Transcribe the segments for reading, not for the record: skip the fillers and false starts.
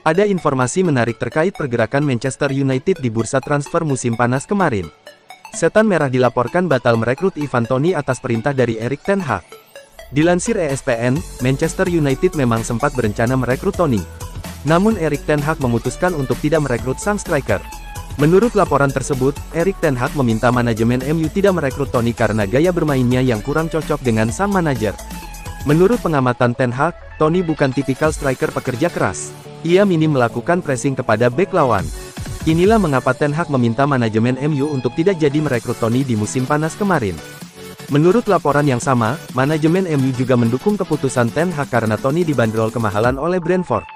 Ada informasi menarik terkait pergerakan Manchester United di bursa transfer musim panas kemarin. Setan Merah dilaporkan batal merekrut Ivan Toney atas perintah dari Erik ten Hag. Dilansir ESPN, Manchester United memang sempat berencana merekrut Toney. Namun Erik ten Hag memutuskan untuk tidak merekrut sang striker. Menurut laporan tersebut, Erik ten Hag meminta manajemen MU tidak merekrut Toney karena gaya bermainnya yang kurang cocok dengan sang manajer. Menurut pengamatan ten Hag, Toney bukan tipikal striker pekerja keras. Ia minim melakukan pressing kepada bek lawan. Inilah mengapa ten Hag meminta manajemen MU untuk tidak jadi merekrut Toney di musim panas kemarin. Menurut laporan yang sama, manajemen MU juga mendukung keputusan ten Hag karena Toney dibanderol kemahalan oleh Brentford.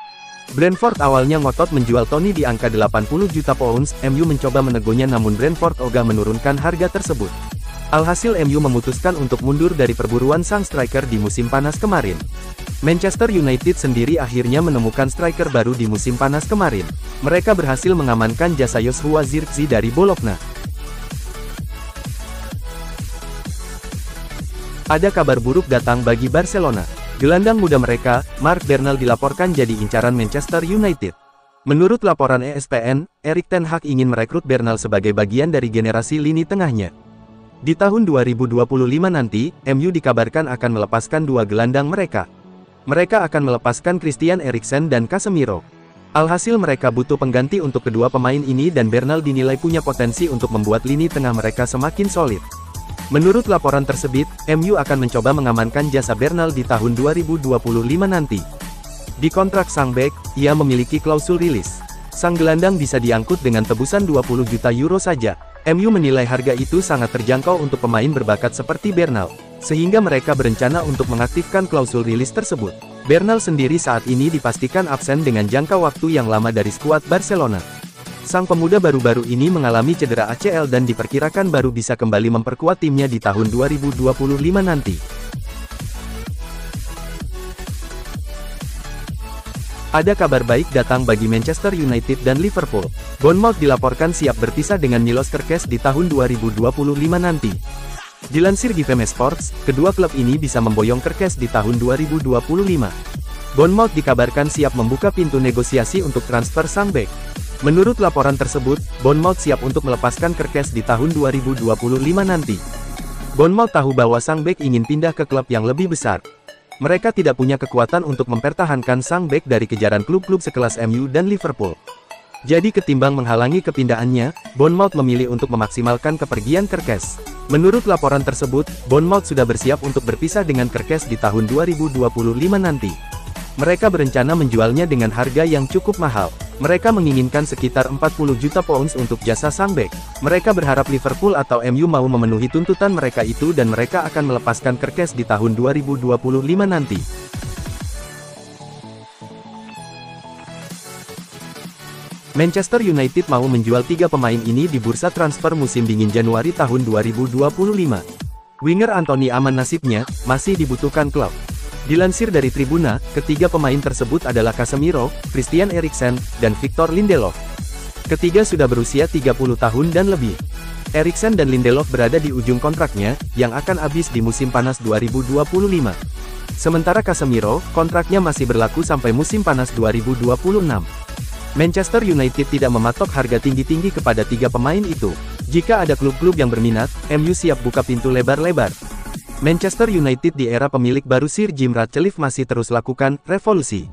Brentford awalnya ngotot menjual Toney di angka 80 juta pounds, MU mencoba menegonya namun Brentford ogah menurunkan harga tersebut. Alhasil MU memutuskan untuk mundur dari perburuan sang striker di musim panas kemarin. Manchester United sendiri akhirnya menemukan striker baru di musim panas kemarin. Mereka berhasil mengamankan jasa Joshua Zirkzee dari Bologna. Ada kabar buruk datang bagi Barcelona. Gelandang muda mereka, Marc Bernal dilaporkan jadi incaran Manchester United. Menurut laporan ESPN, Erik ten Hag ingin merekrut Bernal sebagai bagian dari generasi lini tengahnya. Di tahun 2025 nanti, MU dikabarkan akan melepaskan dua gelandang mereka. Mereka akan melepaskan Christian Eriksen dan Casemiro. Alhasil mereka butuh pengganti untuk kedua pemain ini dan Bernal dinilai punya potensi untuk membuat lini tengah mereka semakin solid. Menurut laporan tersebut, MU akan mencoba mengamankan jasa Bernal di tahun 2025 nanti. Di kontrak sang bek, ia memiliki klausul rilis. Sang gelandang bisa diangkut dengan tebusan 20 juta euro saja. MU menilai harga itu sangat terjangkau untuk pemain berbakat seperti Bernal, sehingga mereka berencana untuk mengaktifkan klausul rilis tersebut. Bernal sendiri saat ini dipastikan absen dengan jangka waktu yang lama dari skuad Barcelona. Sang pemuda baru-baru ini mengalami cedera ACL dan diperkirakan baru bisa kembali memperkuat timnya di tahun 2025 nanti. Ada kabar baik datang bagi Manchester United dan Liverpool. Bournemouth dilaporkan siap berpisah dengan Milos Kerkez di tahun 2025 nanti. Dilansir GVM Sports, kedua klub ini bisa memboyong Kerkez di tahun 2025. Bournemouth dikabarkan siap membuka pintu negosiasi untuk transfer sang bek. Menurut laporan tersebut, Bournemouth siap untuk melepaskan Kerkez di tahun 2025 nanti. Bournemouth tahu bahwa sang bek ingin pindah ke klub yang lebih besar. Mereka tidak punya kekuatan untuk mempertahankan sang bek dari kejaran klub-klub sekelas MU dan Liverpool. Jadi ketimbang menghalangi kepindahannya, Bournemouth memilih untuk memaksimalkan kepergian Kerkez. Menurut laporan tersebut, Bournemouth sudah bersiap untuk berpisah dengan Kerkez di tahun 2025 nanti. Mereka berencana menjualnya dengan harga yang cukup mahal. Mereka menginginkan sekitar 40 juta pounds untuk jasa sang bek. Mereka berharap Liverpool atau MU mau memenuhi tuntutan mereka itu dan mereka akan melepaskan Kerkez di tahun 2025 nanti. Manchester United mau menjual 3 pemain ini di bursa transfer musim dingin Januari tahun 2025. Winger Anthony aman nasibnya, masih dibutuhkan klub. Dilansir dari Tribuna, ketiga pemain tersebut adalah Casemiro, Christian Eriksen, dan Victor Lindelof. Ketiga sudah berusia 30 tahun dan lebih. Eriksen dan Lindelof berada di ujung kontraknya, yang akan habis di musim panas 2025. Sementara Casemiro, kontraknya masih berlaku sampai musim panas 2026. Manchester United tidak mematok harga tinggi-tinggi kepada 3 pemain itu. Jika ada klub-klub yang berminat, MU siap buka pintu lebar-lebar. Manchester United di era pemilik baru Sir Jim Ratcliffe masih terus lakukan revolusi.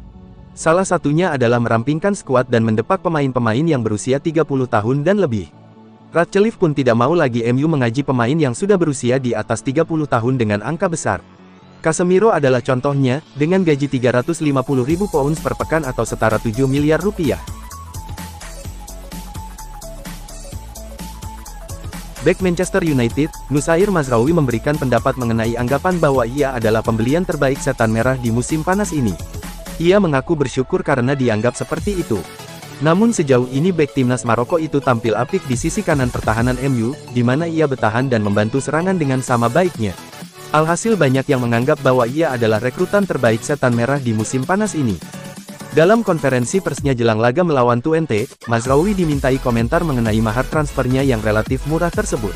Salah satunya adalah merampingkan skuad dan mendepak pemain-pemain yang berusia 30 tahun dan lebih. Ratcliffe pun tidak mau lagi MU mengaji pemain yang sudah berusia di atas 30 tahun dengan angka besar. Casemiro adalah contohnya, dengan gaji 350.000 pounds per pekan atau setara 7 miliar rupiah. Bek Manchester United, Nusair Mazraoui memberikan pendapat mengenai anggapan bahwa ia adalah pembelian terbaik Setan Merah di musim panas ini. Ia mengaku bersyukur karena dianggap seperti itu. Namun sejauh ini bek timnas Maroko itu tampil apik di sisi kanan pertahanan MU, di mana ia bertahan dan membantu serangan dengan sama baiknya. Alhasil banyak yang menganggap bahwa ia adalah rekrutan terbaik Setan Merah di musim panas ini. Dalam konferensi persnya jelang laga melawan Twente, Mazraoui dimintai komentar mengenai mahar transfernya yang relatif murah tersebut.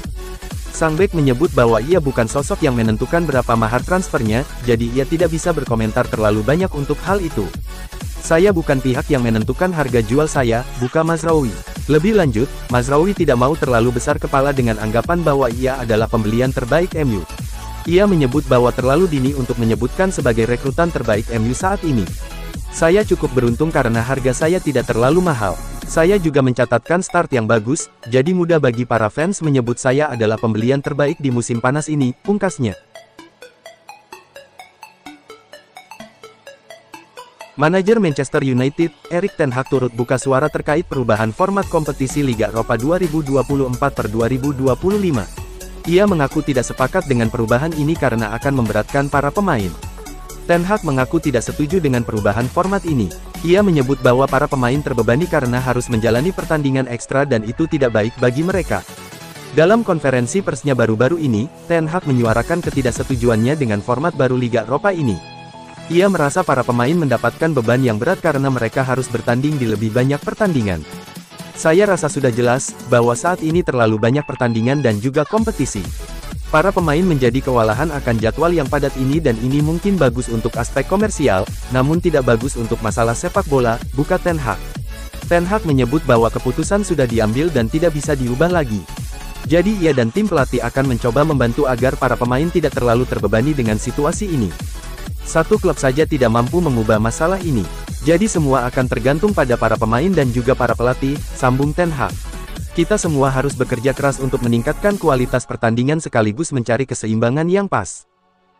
Sang bek menyebut bahwa ia bukan sosok yang menentukan berapa mahar transfernya, jadi ia tidak bisa berkomentar terlalu banyak untuk hal itu. Saya bukan pihak yang menentukan harga jual saya, buka Mazraoui. Lebih lanjut, Mazraoui tidak mau terlalu besar kepala dengan anggapan bahwa ia adalah pembelian terbaik MU. Ia menyebut bahwa terlalu dini untuk menyebutkan sebagai rekrutan terbaik MU saat ini. Saya cukup beruntung karena harga saya tidak terlalu mahal. Saya juga mencatatkan start yang bagus, jadi mudah bagi para fans menyebut saya adalah pembelian terbaik di musim panas ini, pungkasnya. Manajer Manchester United, Erik ten Hag turut buka suara terkait perubahan format kompetisi Liga Eropa 2024-2025. Ia mengaku tidak sepakat dengan perubahan ini karena akan memberatkan para pemain. Ten Hag mengaku tidak setuju dengan perubahan format ini. Ia menyebut bahwa para pemain terbebani karena harus menjalani pertandingan ekstra dan itu tidak baik bagi mereka. Dalam konferensi persnya baru-baru ini, Ten Hag menyuarakan ketidaksetujuannya dengan format baru Liga Eropa ini. Ia merasa para pemain mendapatkan beban yang berat karena mereka harus bertanding di lebih banyak pertandingan. Saya rasa sudah jelas, bahwa saat ini terlalu banyak pertandingan dan juga kompetisi. Para pemain menjadi kewalahan akan jadwal yang padat ini dan ini mungkin bagus untuk aspek komersial, namun tidak bagus untuk masalah sepak bola, buka Ten Hag. Ten Hag menyebut bahwa keputusan sudah diambil dan tidak bisa diubah lagi. Jadi ia dan tim pelatih akan mencoba membantu agar para pemain tidak terlalu terbebani dengan situasi ini. Satu klub saja tidak mampu mengubah masalah ini. Jadi semua akan tergantung pada para pemain dan juga para pelatih, sambung Ten Hag. Kita semua harus bekerja keras untuk meningkatkan kualitas pertandingan sekaligus mencari keseimbangan yang pas.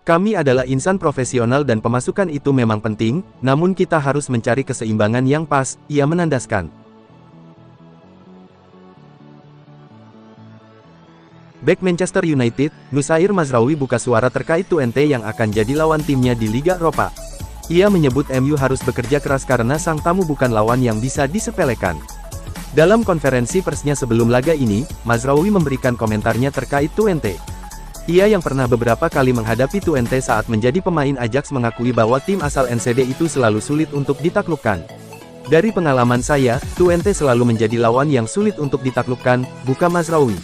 Kami adalah insan profesional dan pemasukan itu memang penting, namun kita harus mencari keseimbangan yang pas, ia menandaskan. Bek Manchester United, Nusair Mazraoui buka suara terkait Twente yang akan jadi lawan timnya di Liga Eropa. Ia menyebut MU harus bekerja keras karena sang tamu bukan lawan yang bisa disepelekan. Dalam konferensi persnya sebelum laga ini, Mazraoui memberikan komentarnya terkait Twente. Ia yang pernah beberapa kali menghadapi Twente saat menjadi pemain Ajax mengakui bahwa tim asal NCD itu selalu sulit untuk ditaklukkan. Dari pengalaman saya, Twente selalu menjadi lawan yang sulit untuk ditaklukkan, buka Mazraoui.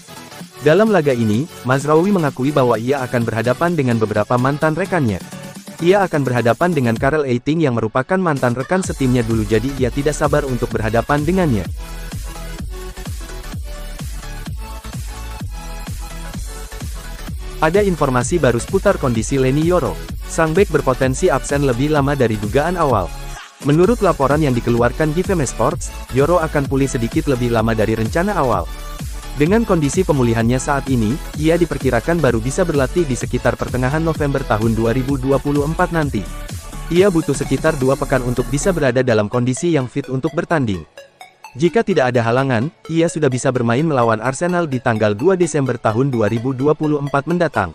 Dalam laga ini, Mazraoui mengakui bahwa ia akan berhadapan dengan beberapa mantan rekannya. Ia akan berhadapan dengan Karel Eiting yang merupakan mantan rekan setimnya dulu jadi ia tidak sabar untuk berhadapan dengannya. Ada informasi baru seputar kondisi Leny Yoro. Sang bek berpotensi absen lebih lama dari dugaan awal. Menurut laporan yang dikeluarkan GVM Sports, Yoro akan pulih sedikit lebih lama dari rencana awal. Dengan kondisi pemulihannya saat ini, ia diperkirakan baru bisa berlatih di sekitar pertengahan November tahun 2024 nanti. Ia butuh sekitar 2 pekan untuk bisa berada dalam kondisi yang fit untuk bertanding. Jika tidak ada halangan, ia sudah bisa bermain melawan Arsenal di tanggal 2 Desember tahun 2024 mendatang.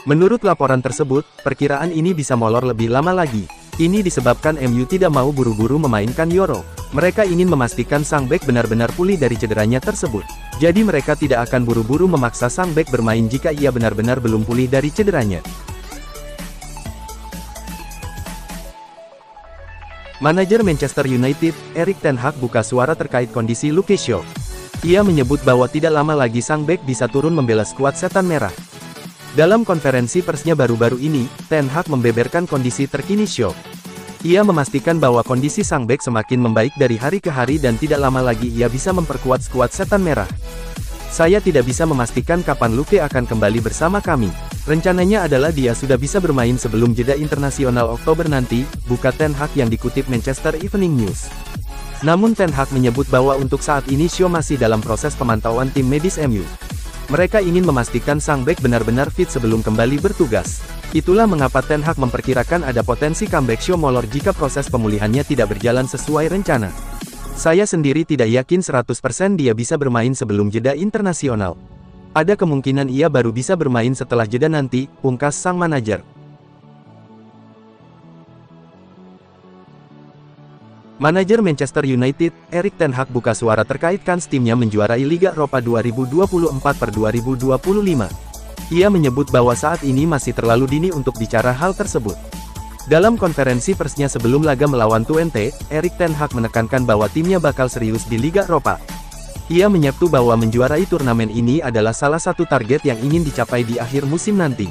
Menurut laporan tersebut, perkiraan ini bisa molor lebih lama lagi. Ini disebabkan MU tidak mau buru-buru memainkan Yoro. Mereka ingin memastikan sang bek benar-benar pulih dari cederanya tersebut. Jadi mereka tidak akan buru-buru memaksa sang bek bermain jika ia benar-benar belum pulih dari cederanya. Manajer Manchester United, Erik ten Hag buka suara terkait kondisi Luke Shaw. Ia menyebut bahwa tidak lama lagi sang bek bisa turun membela skuad Setan Merah. Dalam konferensi persnya baru-baru ini, Ten Hag membeberkan kondisi terkini Shaw. Ia memastikan bahwa kondisi sang bek semakin membaik dari hari ke hari dan tidak lama lagi ia bisa memperkuat skuad Setan Merah. Saya tidak bisa memastikan kapan Luke akan kembali bersama kami. Rencananya adalah dia sudah bisa bermain sebelum jeda internasional Oktober nanti, buka Ten Hag yang dikutip Manchester Evening News. Namun Ten Hag menyebut bahwa untuk saat ini Shaw masih dalam proses pemantauan tim medis MU. Mereka ingin memastikan sang bek benar-benar fit sebelum kembali bertugas. Itulah mengapa Ten Hag memperkirakan ada potensi comeback Shaw molor jika proses pemulihannya tidak berjalan sesuai rencana. Saya sendiri tidak yakin 100% dia bisa bermain sebelum jeda internasional. Ada kemungkinan ia baru bisa bermain setelah jeda nanti, pungkas sang manajer. Manajer Manchester United, Erik ten Hag buka suara terkait kans timnya menjuarai Liga Eropa 2024-2025. Ia menyebut bahwa saat ini masih terlalu dini untuk bicara hal tersebut. Dalam konferensi persnya sebelum laga melawan Twente, Erik ten Hag menekankan bahwa timnya bakal serius di Liga Eropa. Ia menyebut bahwa menjuarai turnamen ini adalah salah satu target yang ingin dicapai di akhir musim nanti.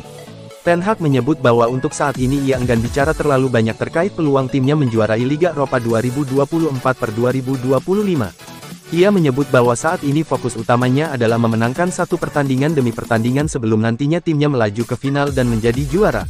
Ten Hag menyebut bahwa untuk saat ini ia enggan bicara terlalu banyak terkait peluang timnya menjuarai Liga Eropa 2024-2025. Ia menyebut bahwa saat ini fokus utamanya adalah memenangkan satu pertandingan demi pertandingan sebelum nantinya timnya melaju ke final dan menjadi juara.